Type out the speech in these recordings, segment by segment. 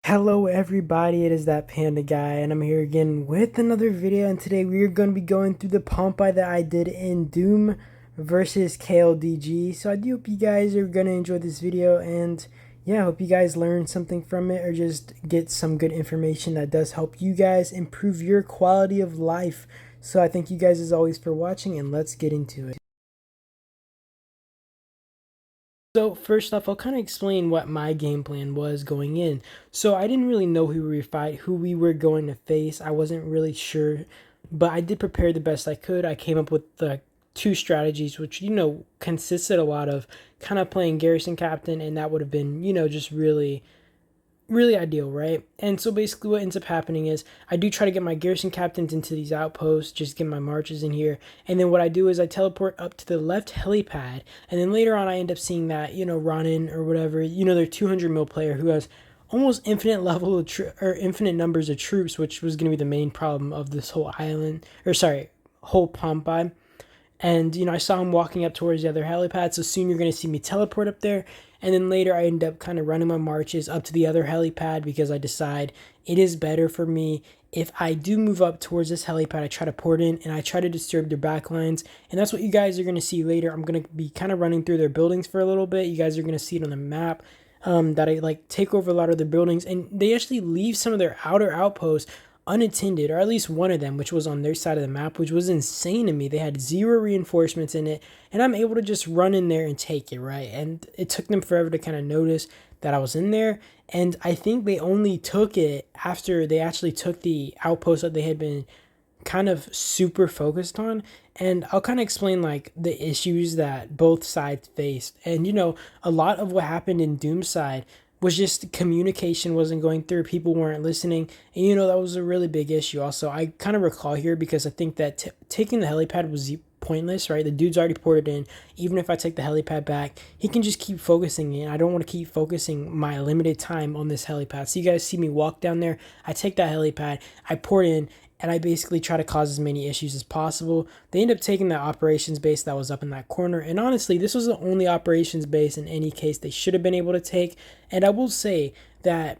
Hello everybody, it is that panda guy and I'm here again with another video, and today we are going to be going through the Pompeii that I did in Doom versus KLDG. So I do hope you guys are going to enjoy this video, and yeah, I hope you guys learn something from it or just get some good information that does help you guys improve your quality of life. So I thank you guys as always for watching, and let's get into it. So first off, I'll kind of explain what my game plan was going in. So I didn't really know who we were going to face. I wasn't really sure, but I did prepare the best I could. I came up with the two strategies, which consisted a lot of kind of playing Garrison Captain, and that would have been just really ideal, right? And so basically what ends up happening is I do try to get my garrison captains into these outposts, just get my marches in here, and then what I do is I teleport up to the left helipad, and then later on I end up seeing that Ronin or whatever, their 200 mil player who has almost infinite level of or infinite numbers of troops, which was going to be the main problem of this whole island, or sorry, whole Pompeii. And, I saw him walking up towards the other helipad, so soon you're going to see me teleport up there. And then later I end up kind of running my marches up to the other helipad because I decide it is better for me if I do move up towards this helipad. I try to port in and I try to disturb their back lines. And that's what you guys are going to see later. I'm going to be kind of running through their buildings for a little bit. You guys are going to see it on the map. That I take over a lot of their buildings, and they actually leave some of their outer outposts unattended, or at least one of them, which was on their side of the map, which was insane to me. They had zero reinforcements in it, and I'm able to just run in there and take it, right? And it took them forever to kind of notice that I was in there, and I think they only took it after they actually took the outpost that they had been kind of super focused on. And I'll kind of explain the issues that both sides faced. And a lot of what happened in Doomsday was just communication wasn't going through, people weren't listening, and that was a really big issue. Also, I kind of recall here because I think that taking the helipad was pointless, right? The dude's already ported in. Even if I take the helipad back, he can just keep focusing in. I don't want to keep focusing my limited time on this helipad. So you guys see me walk down there, I take that helipad, I port in, and I basically try to cause as many issues as possible. They end up taking that operations base that was up in that corner, and honestly, this was the only operations base in any case they should have been able to take. And I will say that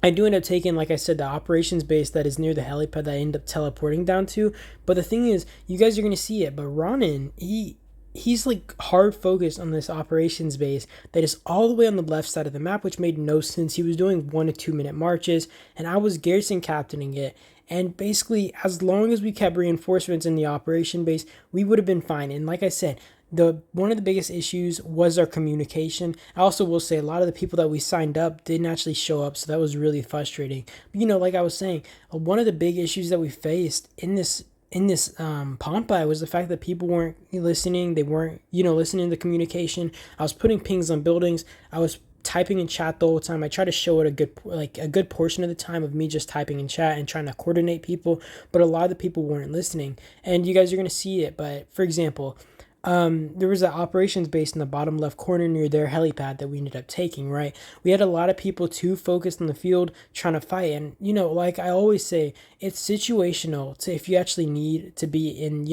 I do end up taking, like I said, the operations base that is near the helipad that I end up teleporting down to. But the thing is, you guys are going to see it, but Ronin, he's hard focused on this operations base that is all the way on the left side of the map, which made no sense. He was doing 1 to 2 minute marches, and I was garrison captaining it. And basically, as long as we kept reinforcements in the operation base, we would have been fine. And like I said, one of the biggest issues was our communication. I also will say a lot of the people that we signed up didn't actually show up, so that was really frustrating. But like I was saying, one of the big issues that we faced in this Pompeii was the fact that people weren't listening. They weren't listening to the communication. I was putting pings on buildings. I was typing in chat the whole time. I try to show it a good portion of the time of me just typing in chat and trying to coordinate people, but a lot of the people weren't listening, and you guys are going to see it. But for example, there was an operations base in the bottom left corner near their helipad that we ended up taking, right? We had a lot of people too focused on the field trying to fight, and like I always say, it's situational to if you actually need to be in,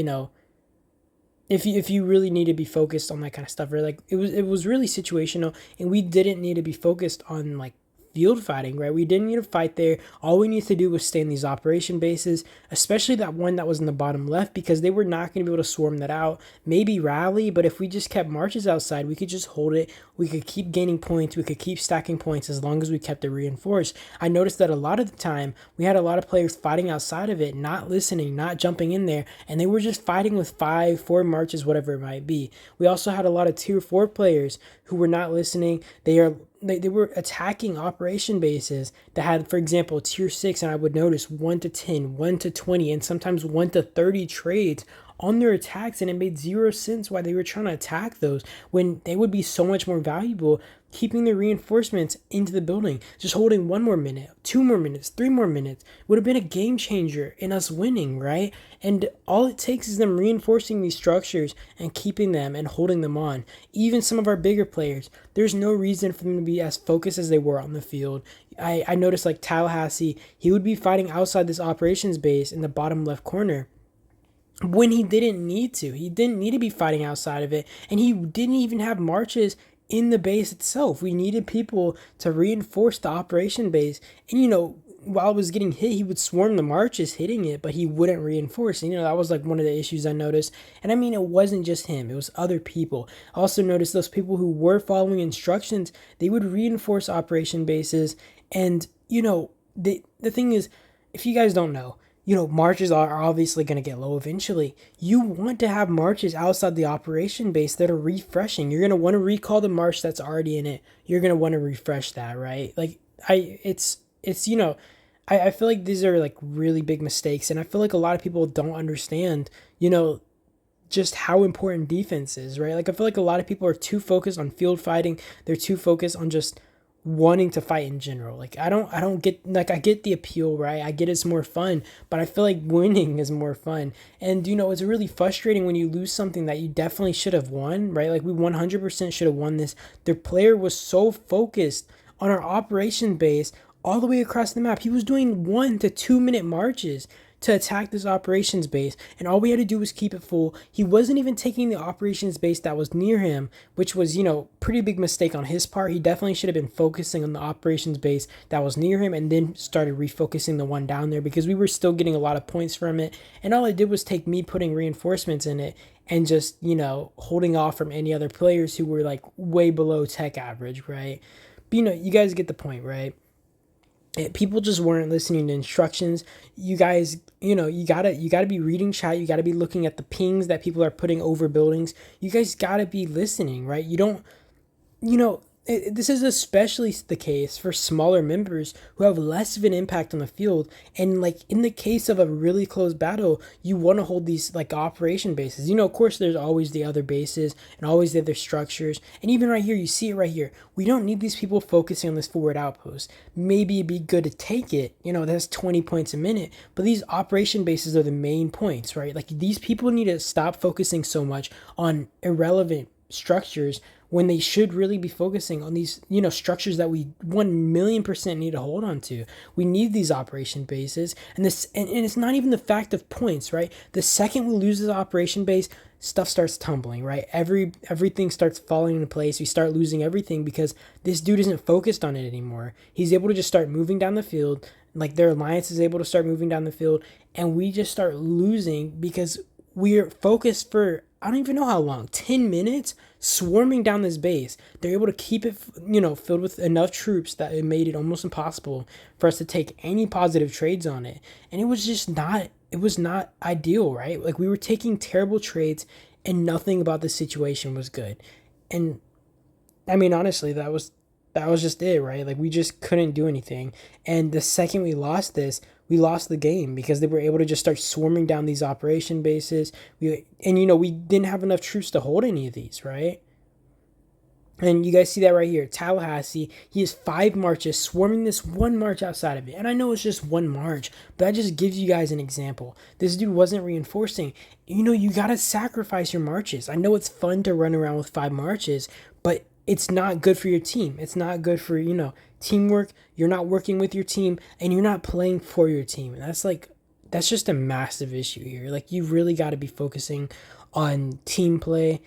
if you really need to be focused on that kind of stuff, right? It was really situational, and we didn't need to be focused on field fighting, right? We didn't need to fight there. All we needed to do was stay in these operation bases, especially that one that was in the bottom left, because they were not going to be able to swarm that out. Maybe rally, but if we just kept marches outside, we could just hold it. We could keep gaining points. We could keep stacking points as long as we kept it reinforced. I noticed that a lot of the time, we had a lot of players fighting outside of it, not listening, not jumping in there, and they were just fighting with 4 marches, whatever it might be. We also had a lot of tier 4 players who were not listening. They were attacking operation bases that had, for example, tier 6, and I would notice 1 to 10, 1 to 20, and sometimes 1 to 30 trades on their attacks, and it made zero sense why they were trying to attack those when they would be so much more valuable keeping their reinforcements into the building. Just holding 1 more minute, 2 more minutes, 3 more minutes would have been a game changer in us winning, right? And all it takes is them reinforcing these structures and keeping them and holding them on. Even some of our bigger players, there's no reason for them to be as focused as they were on the field. I noticed Tallahassee, he would be fighting outside this operations base in the bottom left corner when he didn't need to. He didn't need to be fighting outside of it, and he didn't even have marches in the base itself. We needed people to reinforce the operation base. And, while it was getting hit, he would swarm the marches hitting it, but he wouldn't reinforce. And, that was like one of the issues I noticed. And I mean, it wasn't just him, it was other people. I also noticed those people who were following instructions, they would reinforce operation bases. And, the thing is, if you guys don't know, marches are obviously going to get low eventually. You want to have marches outside the operation base that are refreshing. You're going to want to recall the march that's already in it. You're going to want to refresh that, right? Like, it's, I feel like these are like really big mistakes. And I feel like a lot of people don't understand, just how important defense is, right? Like, I feel like a lot of people are too focused on field fighting. They're too focused on just wanting to fight in general. Like, I don't get, like, I get the appeal, right? I get it's more fun, but I feel like winning is more fun. And it's really frustrating when you lose something that you definitely should have won, right? Like, we 100% should have won this. The player was so focused on our operation base all the way across the map. He was doing 1 to 2 minute marches to attack this operations base, and all we had to do was keep it full. He wasn't even taking the operations base that was near him, which was, pretty big mistake on his part. He definitely should have been focusing on the operations base that was near him and then started refocusing the one down there, because we were still getting a lot of points from it. And all it did was take me putting reinforcements in it and just, holding off from any other players who were like way below tech average, right? But you guys get the point, right? People just weren't listening to instructions. You guys, you gotta be reading chat. You gotta be looking at the pings that people are putting over buildings. You guys gotta be listening, right? You don't, you know, this is especially the case for smaller members who have less of an impact on the field. And like in the case of a really close battle, you want to hold these like operation bases. Of course, there's always the other bases and always the other structures. And even right here, you see it right here. We don't need these people focusing on this forward outpost. Maybe it'd be good to take it. That's 20 points a minute. But these operation bases are the main points, right? Like these people need to stop focusing so much on irrelevant structures when they should really be focusing on these, structures that we 1,000,000% need to hold on to. We need these operation bases, and it's not even the fact of points, right? The second we lose this operation base, stuff starts tumbling, right? Everything starts falling into place. We start losing everything because this dude isn't focused on it anymore. He's able to just start moving down the field, like their alliance is able to start moving down the field, and we just start losing because we're focused for I don't even know how long, 10 minutes swarming down this base. They're able to keep it, filled with enough troops that it made it almost impossible for us to take any positive trades on it. And it was not ideal, right? Like we were taking terrible trades and nothing about the situation was good. And I mean, honestly, that was just it, right? Like we just couldn't do anything. And the second we lost this, we lost the game because they were able to just start swarming down these operation bases. We didn't have enough troops to hold any of these, right? And you guys see that right here. Tallahassee, he has 5 marches swarming this one march outside of it. And I know it's just one march, but that just gives you guys an example. This dude wasn't reinforcing. You got to sacrifice your marches. I know it's fun to run around with 5 marches, but it's not good for your team. It's not good for, teamwork. You're not working with your team and you're not playing for your team. And that's just a massive issue here. Like you really got to be focusing on team play.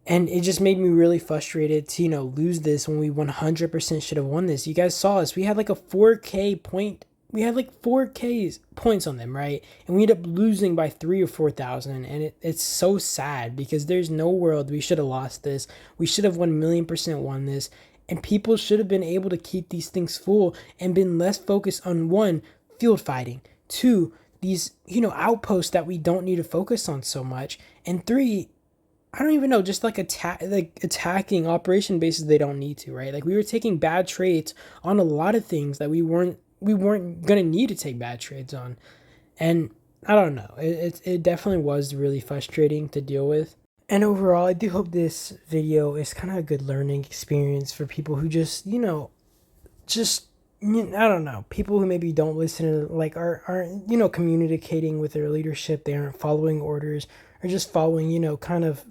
And it just made me really frustrated to, lose this when we 100% should have won this. You guys saw us. We had like a 4K point. We had like 4K's points on them, right? And we ended up losing by 3 or 4,000. And it's so sad because there's no world we should have lost this. We should have 1,000,000% won this. And people should have been able to keep these things full and been less focused on 1, field fighting, 2, these, outposts that we don't need to focus on so much. And 3, I don't even know, just like attacking operation bases they don't need to, right? Like we were taking bad trades on a lot of things that we weren't gonna need to take bad trades on. And I don't know. It definitely was really frustrating to deal with. And overall, I do hope this video is kind of a good learning experience for people who just, I don't know, people who maybe don't listen to, like, aren't, communicating with their leadership. They aren't following orders or just following, kind of,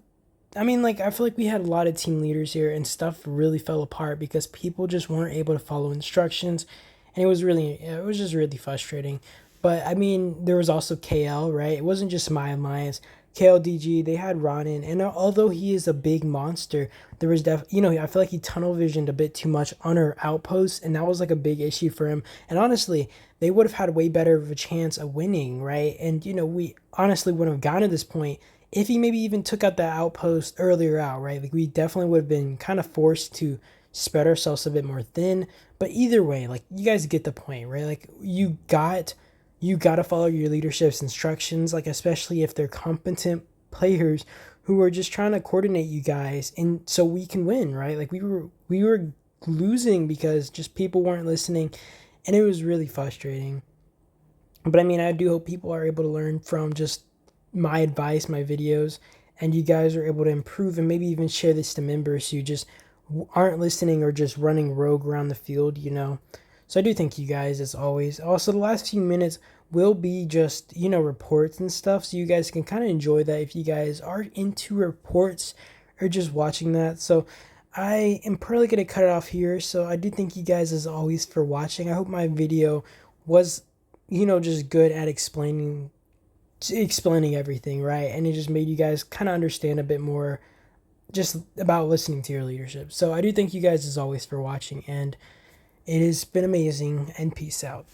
I mean, like, I feel like we had a lot of team leaders here and stuff really fell apart because people just weren't able to follow instructions. And it was just really frustrating. But I mean, there was also KL, right? It wasn't just my alliance. KLDG, they had Ronin, and although he is a big monster, there was I feel like he tunnel visioned a bit too much on our outposts, and that was like a big issue for him. And honestly, they would have had way better of a chance of winning, right? And we honestly wouldn't have gotten to this point if he maybe even took out that outpost earlier out, right? Like we definitely would have been kind of forced to spread ourselves a bit more thin. But either way, like you guys get the point, right? Like you got to follow your leadership's instructions, like especially if they're competent players who are just trying to coordinate you guys and so we can win, right? Like we were losing because just people weren't listening, and it was really frustrating. But I mean, I do hope people are able to learn from just my advice, my videos, and you guys are able to improve and maybe even share this to members who just aren't listening or just running rogue around the field. So I do thank you guys as always. Also, the last few minutes will be just, reports and stuff. So you guys can kind of enjoy that if you guys are into reports or just watching that. So I am probably going to cut it off here. So I do thank you guys as always for watching. I hope my video was, just good at explaining everything, right? And it just made you guys kind of understand a bit more just about listening to your leadership. So I do thank you guys as always for watching, and it has been amazing, and peace out.